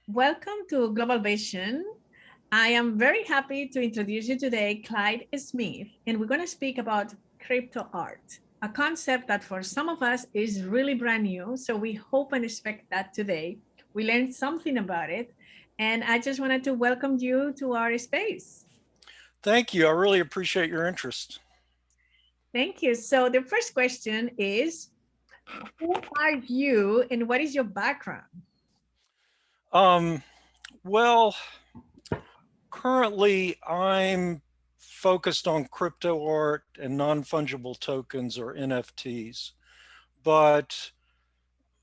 Welcome to Global Vision. I am very happy to introduce you today, Clyde Smith, and we're going to speak about crypto art, a concept that for some of us is really brand new. So we hope and expect that today we learned something about it. And I just wanted to welcome you to our space. Thank you. I really appreciate your interest. Thank you. So the first question is, who are you and what is your background? Um, well, currently I'm focused on crypto art and non-fungible tokens or NFTs, but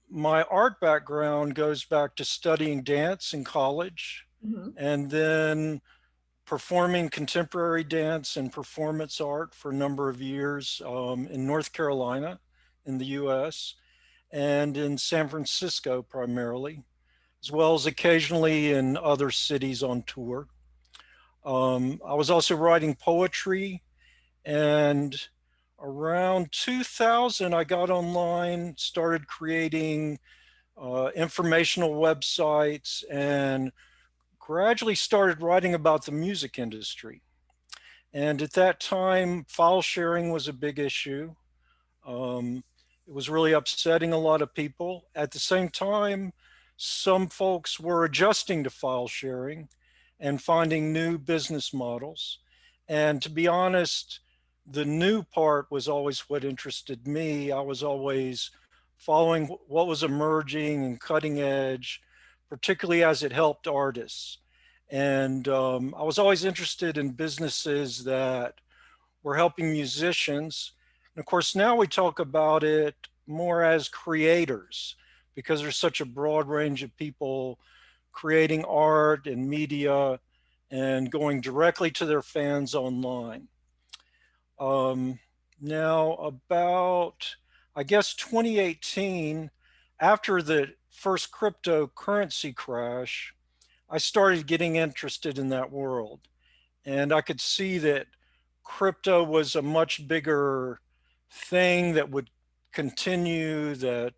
my art background goes back to studying dance in college Mhm. and then performing contemporary dance and performance art for a number of years in North Carolina in the US and in San Francisco primarily, as well as occasionally in other cities on tour. I was also writing poetry, and around 2000, I got online, started creating informational websites, and gradually started writing about the music industry. And at that time, file sharing was a big issue. Um, it was really upsetting a lot of people. At the same time, some folks were adjusting to file sharing and finding new business models. And to be honest, the new part was always what interested me. I was always following what was emerging and cutting edge, particularly as it helped artists. And I was always interested in businesses that were helping musicians. And of course, now we talk about it more as creators because there's such a broad range of people creating art and media and going directly to their fans online. Um, Now, about, I guess, 2018, after the first cryptocurrency crash, I started getting interested in that world. And I could see that crypto was a much bigger thing that would continue, that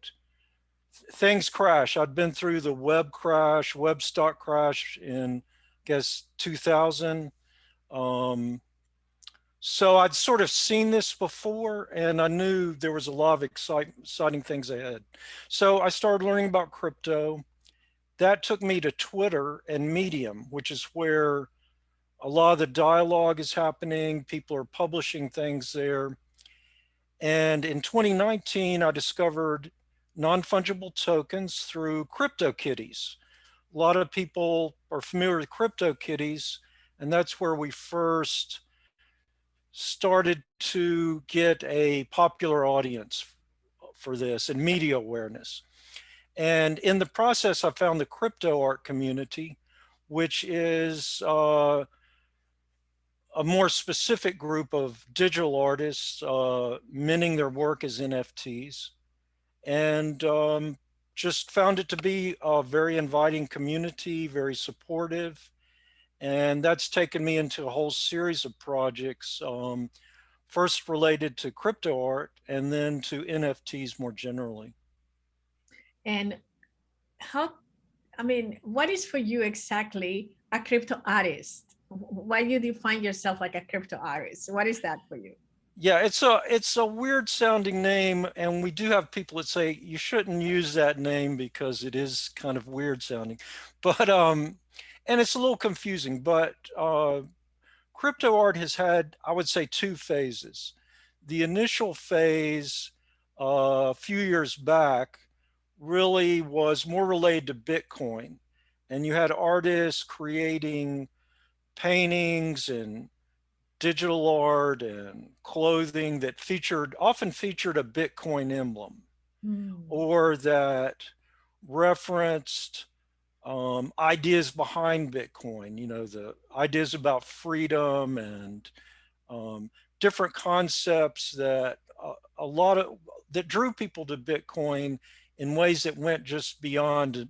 things crash. I'd been through the web crash, web stock crash in, I guess, 2000. Um, so I'd sort of seen this before, and I knew there was a lot of exciting things ahead. So I started learning about crypto. That took me to Twitter and Medium, which is where a lot of the dialogue is happening. People are publishing things there. And in 2019, I discovered non fungible tokens through CryptoKitties. A lot of people are familiar with CryptoKitties, and that's where we first started to get a popular audience for this and media awareness. And in the process, I found the crypto art community, which is a more specific group of digital artists minting their work as NFTs, and just found it to be a very inviting community, very supportive. And that's taken me into a whole series of projects, first related to crypto art and then to NFTs more generally. And how, I mean, what is for you exactly a crypto artist? Why do you define yourself like a crypto artist? What is that for you? Yeah, it's a weird sounding name, and we do have people that say you shouldn't use that name because it is kind of weird sounding, but and it's a little confusing. But crypto art has had, I would say, two phases. The initial phase a few years back really was more related to Bitcoin, and you had artists creating paintings and digital art and clothing that often featured a Bitcoin emblem Mm. or that referenced ideas behind Bitcoin, the ideas about freedom and um, different concepts that a lot of that drew people to Bitcoin in ways that went just beyond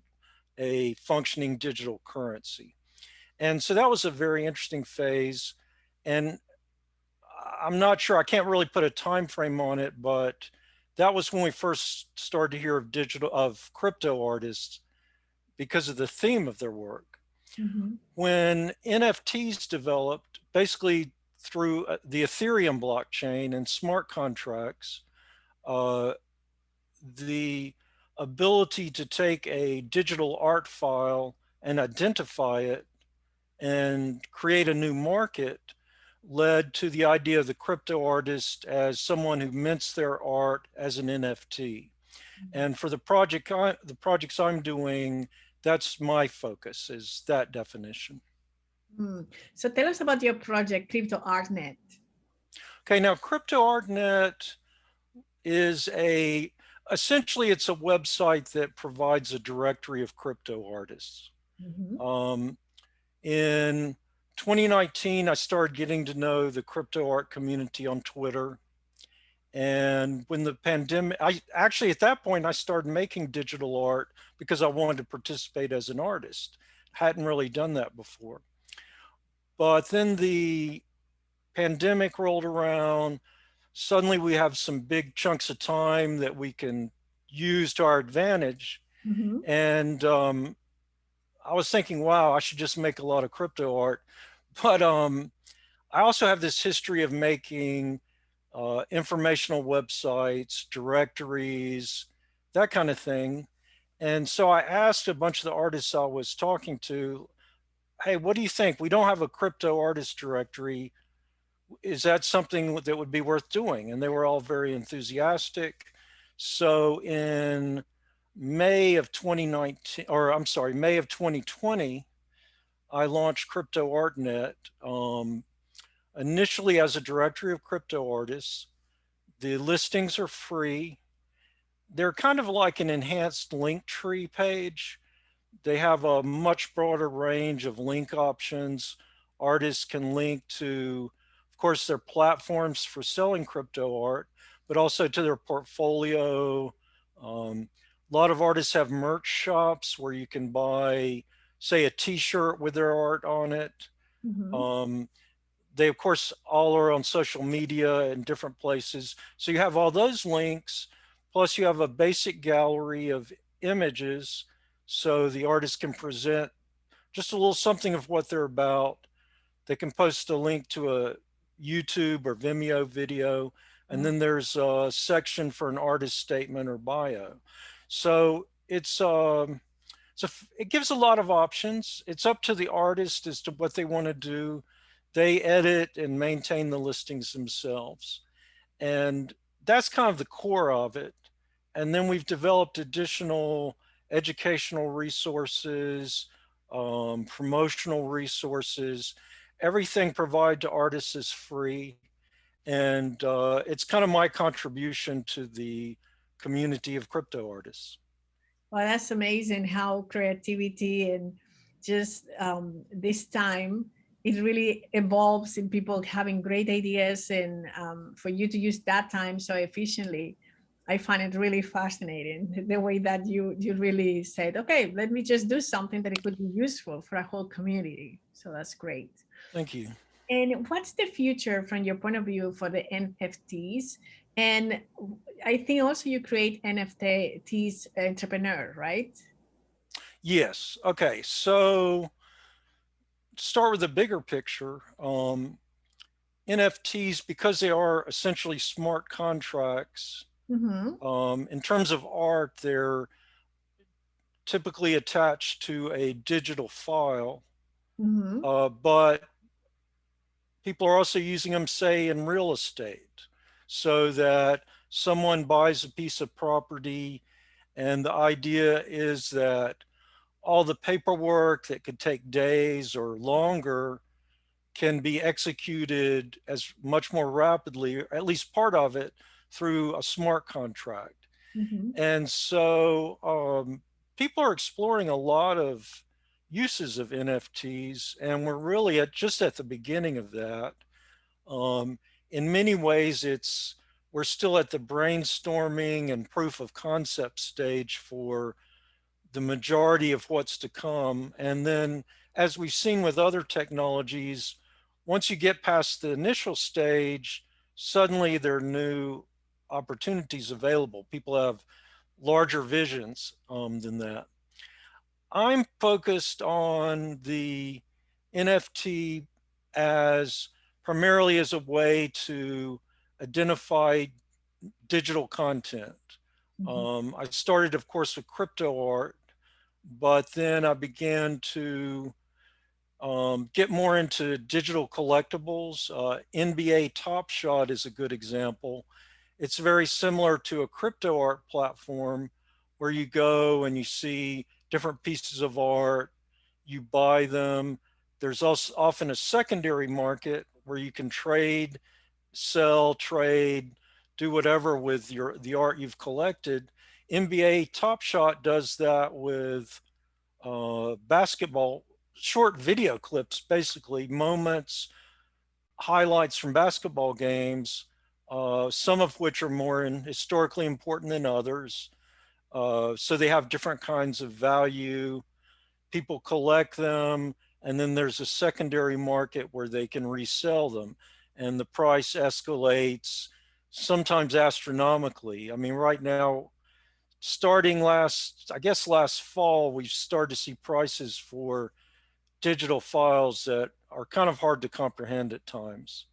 a functioning digital currency. And so that was a very interesting phase. And I'm not sure. I can't really put a time frame on it, but that was when we first started to hear of crypto artists because of the theme of their work. Mm-hmm. When NFTs developed, basically through the Ethereum blockchain and smart contracts, uh, the ability to take a digital art file and identify it and create a new market led to the idea of the crypto artist as someone who mints their art as an NFT. And for the projects I'm doing, that's my focus, is that definition. Mm. So tell us about your project, CryptoArtNet. Okay, now CryptoArtNet is essentially it's a website that provides a directory of crypto artists. Mm-hmm. Um, in 2019, I started getting to know the crypto art community on Twitter. And when the pandemic, I actually at that point, I started making digital art because I wanted to participate as an artist. Hadn't really done that before. But then the pandemic rolled around. Suddenly we have some big chunks of time that we can use to our advantage. Mm-hmm. And I was thinking, wow, I should just make a lot of crypto art. But I also have this history of making informational websites, directories, that kind of thing. And so I asked a bunch of the artists I was talking to, hey, what do you think? We don't have a crypto artist directory. Is that something that would be worth doing? And they were all very enthusiastic. So in May of 2019, or I'm sorry, May of 2020, I launched CryptoArtNet initially as a directory of crypto artists. The listings are free. They're kind of like an enhanced link tree page. They have a much broader range of link options. Artists can link to, of course, their platforms for selling crypto art, but also to their portfolio. A lot of artists have merch shops where you can buy, say, a t-shirt with their art on it. Mm-hmm. Um, they, of course, all are on social media in different places. So you have all those links, plus you have a basic gallery of images so the artist can present just a little something of what they're about. They can post a link to a YouTube or Vimeo video, and then there's a section for an artist statement or bio. So it gives a lot of options. It's up to the artist as to what they want to do. They edit and maintain the listings themselves. And that's kind of the core of it. And then we've developed additional educational resources, promotional resources. Everything provided to artists is free. And it's kind of my contribution to the community of crypto artists. Well, that's amazing how creativity and just this time it really evolves in people having great ideas, and for you to use that time so efficiently. I find it really fascinating the way that you really said, okay, let me just do something that it could be useful for a whole community. So that's great. Thank you. And what's the future from your point of view for the NFTs? And I think also you create NFTs entrepreneur, right? Yes. Okay. So start with the bigger picture. NFTs, because they are essentially smart contracts, Mm-hmm. in terms of art, they're typically attached to a digital file, Mm-hmm. but people are also using them, say, in real estate, so that someone buys a piece of property, and the idea is that all the paperwork that could take days or longer can be executed as much more rapidly, or at least part of it, through a smart contract. Mm-hmm. And so people are exploring a lot of uses of NFTs, and we're really just at the beginning of that. Um, in many ways, we're still at the brainstorming and proof of concept stage for the majority of what's to come. And then, as we've seen with other technologies, once you get past the initial stage, suddenly there are new opportunities available. People have larger visions than that. I'm focused on the NFT as primarily as a way to identify digital content. Mhm. I started, of course, with crypto art, but then I began to get more into digital collectibles. NBA Top Shot is a good example. It's very similar to a crypto art platform where you go and you see different pieces of art, you buy them. There's also often a secondary market where you can trade, sell, trade, do whatever with the art you've collected. NBA Top Shot does that with basketball short video clips, basically moments, highlights from basketball games, some of which are more historically important than others. So they have different kinds of value. People collect them, and then there's a secondary market where they can resell them, and the price escalates, sometimes astronomically. I mean, right now, starting I guess last fall, we've started to see prices for digital files that are kind of hard to comprehend at times.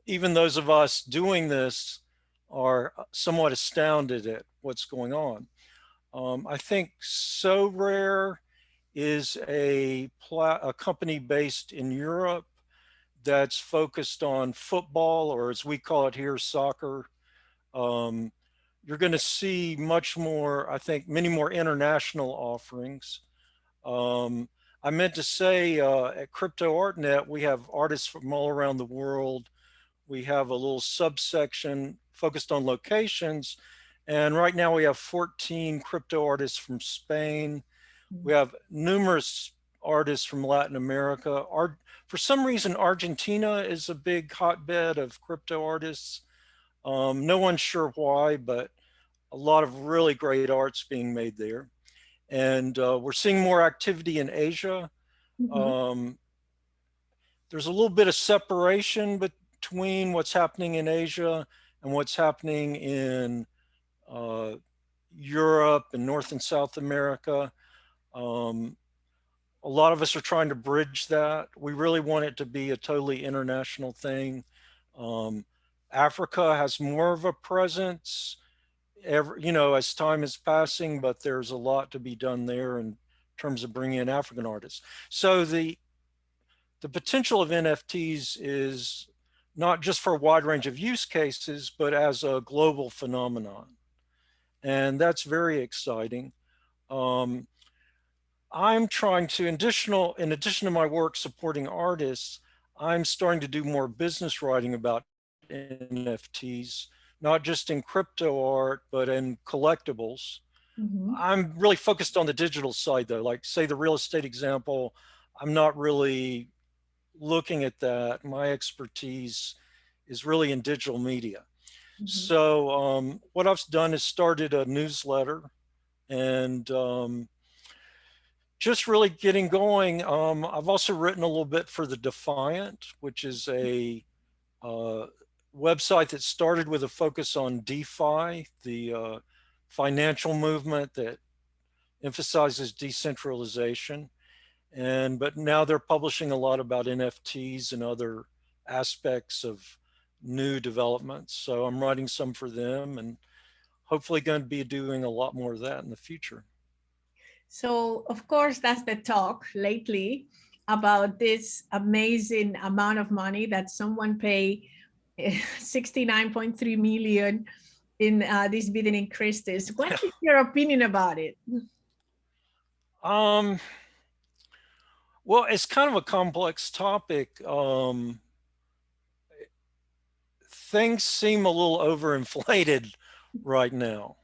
Even those of us doing this are somewhat astounded at what's going on. I think So Rare is a company based in Europe that's focused on football, or as we call it here, soccer. Um, you're going to see much more, I think, many more international offerings. Um, I meant to say at CryptoArtNet, we have artists from all around the world. We have a little subsection focused on locations. And right now we have 14 crypto artists from Spain. We have numerous artists from Latin America. For some reason, Argentina is a big hotbed of crypto artists. No one's sure why, but a lot of really great art's being made there. And we're seeing more activity in Asia. Mhm. Um, there's a little bit of separation between what's happening in Asia and what's happening in uh, Europe and North and South America. Um, a lot of us are trying to bridge that. We really want it to be a totally international thing. Um, Africa has more of a presence, as time is passing, but there's a lot to be done there in terms of bringing in African artists. So the potential of NFTs is not just for a wide range of use cases, but as a global phenomenon. And that's very exciting. Um, I'm trying to, in addition to my work supporting artists, I'm starting to do more business writing about NFTs, not just in crypto art, but in collectibles. Mhm. I'm really focused on the digital side though, like say the real estate example, I'm not really looking at that. My expertise is really in digital media. Mhm. So what I've done is started a newsletter and just really getting going. I've also written a little bit for the Defiant, which is a uh, website that started with a focus on DeFi, the financial movement that emphasizes decentralization. But now they're publishing a lot about NFTs and other aspects of new developments. So I'm writing some for them and hopefully going to be doing a lot more of that in the future. So, of course, that's the talk lately about this amazing amount of money that someone pay 69.3 million in this bidding in Christie's. What is your opinion about it? um, well, it's kind of a complex topic. Things seem a little overinflated right now.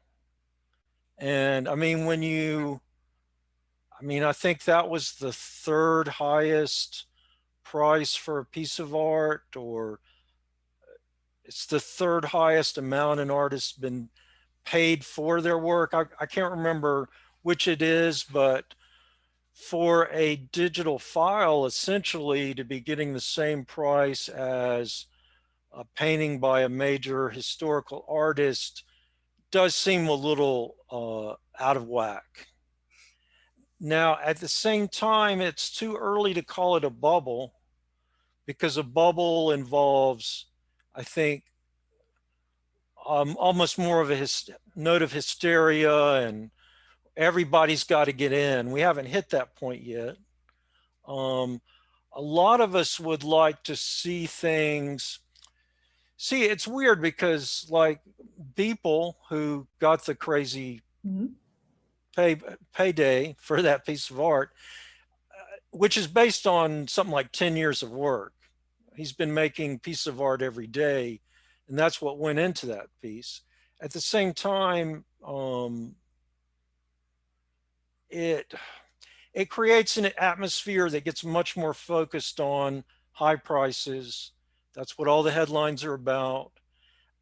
And I mean, I think that was the third highest price for a piece of art, or it's the third highest amount an artist's been paid for their work. I can't remember which it is, but for a digital file, essentially to be getting the same price as a painting by a major historical artist does seem a little out of whack. Now, at the same time, it's too early to call it a bubble because a bubble involves, I think, almost more of a note of hysteria and everybody's got to get in. We haven't hit that point yet. Um, a lot of us would like to see things. See, it's weird because, like, people who got the crazy Mhm. pay, payday for that piece of art, which is based on something like 10 years of work. He's been making pieces of art every day, and that's what went into that piece. At the same time, it it creates an atmosphere that gets much more focused on high prices. That's what all the headlines are about.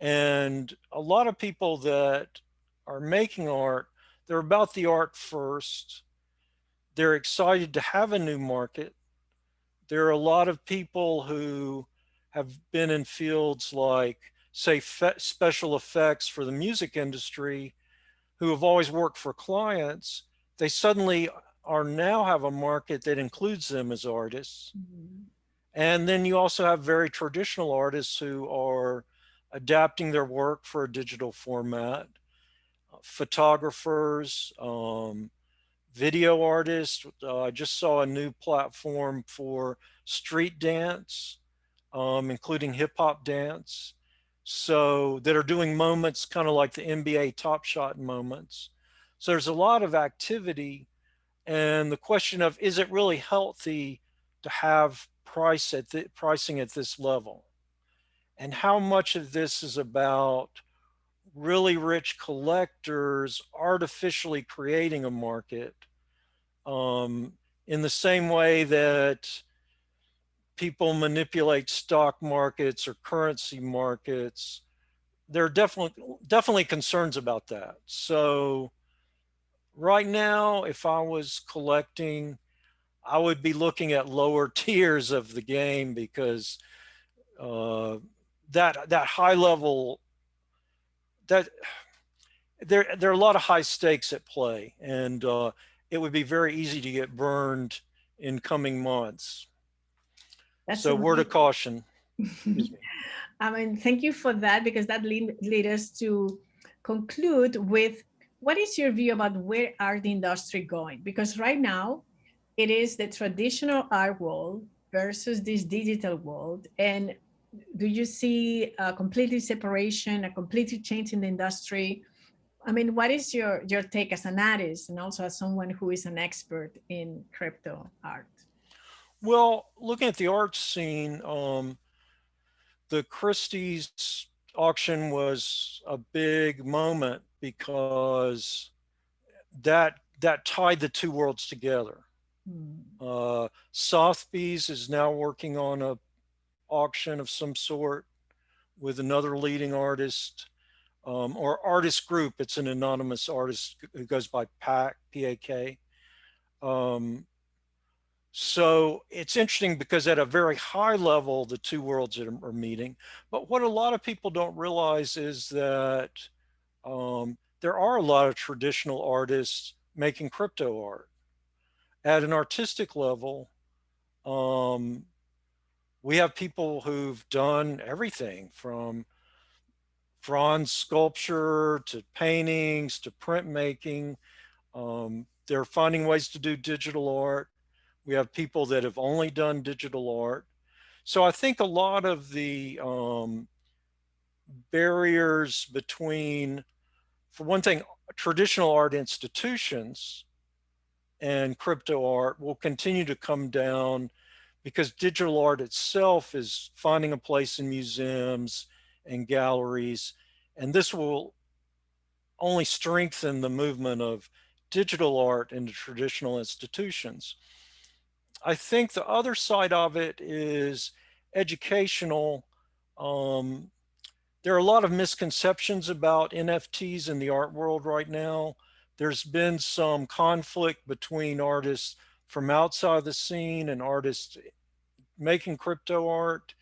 And a lot of people that are making art, they're about the art first. They're excited to have a new market. There are a lot of people who have been in fields like, say, special effects for the music industry, who have always worked for clients. They suddenly are now have a market that includes them as artists. Mhm. And then you also have very traditional artists who are adapting their work for a digital format, photographers, video artists. I just saw a new platform for street dance, including hip hop dance. So that are doing moments kind of like the NBA Top Shot moments. So there's a lot of activity, and the question of is it really healthy to have pricing at this level, and how much of this is about really rich collectors artificially creating a market, um, in the same way that people manipulate stock markets or currency markets. There are definitely concerns about that. So right now, if I was collecting, I would be looking at lower tiers of the game because uh, that high level, that there are a lot of high stakes at play, and it would be very easy to get burned in coming months. That's So, word of amazing. caution. Excuse me. I mean, thank you for that because that lead us to conclude with what is your view about where are the industry going? Because right now it is the traditional art world versus this digital world. And do you see a completely separation, a completely change in the industry? I mean, what is your take as an artist and also as someone who is an expert in crypto art? Well, looking at the art scene, the Christie's auction was a big moment because that tied the two worlds together. Hmm. Sotheby's is now working on a auction of some sort with another leading artist, or artist group. It's an anonymous artist who goes by PAK, PAK. Um, so it's interesting because at a very high level, the two worlds are meeting. But what a lot of people don't realize is that there are a lot of traditional artists making crypto art. At an artistic level, um, we have people who've done everything from bronze sculpture to paintings to printmaking. They're finding ways to do digital art. We have people that have only done digital art. So I think a lot of the barriers between, for one thing, traditional art institutions and crypto art will continue to come down because digital art itself is finding a place in museums and galleries. And this will only strengthen the movement of digital art into traditional institutions. I think the other side of it is educational. Um, there are a lot of misconceptions about NFTs in the art world right now. There's been some conflict between artists from outside the scene and artists making crypto art.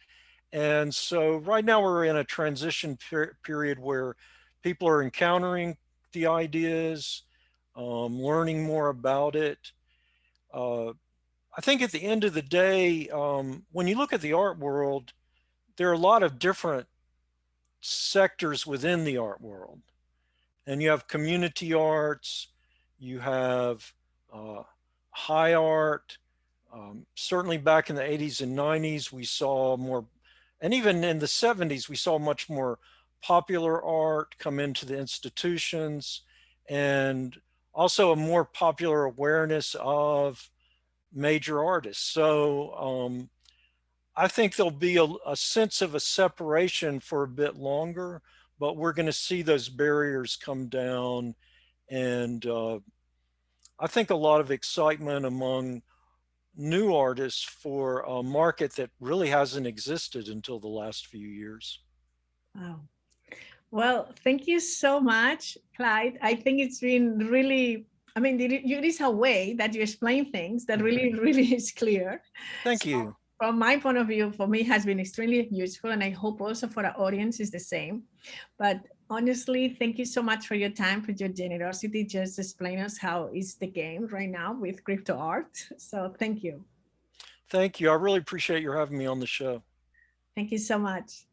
And so right now we're in a transition period where people are encountering the ideas, learning more about it. I think at the end of the day, when you look at the art world, there are a lot of different sectors within the art world. And you have community arts, you have uh, high art. Certainly back in the 80s and 90s, we saw more, and even in the 70s, we saw much more popular art come into the institutions, and also a more popular awareness of major artists. So I think there'll be a sense of a separation for a bit longer, but we're going to see those barriers come down. And I think a lot of excitement among new artists for a market that really hasn't existed until the last few years. Wow. Well, thank you so much, Clyde. I think it's been really, I mean, it is a way that you explain things that really, really is clear. Thank So you. from my point of view, for me, it has been extremely useful. And I hope also for our audience is the same. But honestly, thank you so much for your time, for your generosity. Just explain us how is the game right now with crypto art. So thank you. Thank you. I really appreciate your having me on the show. Thank you so much.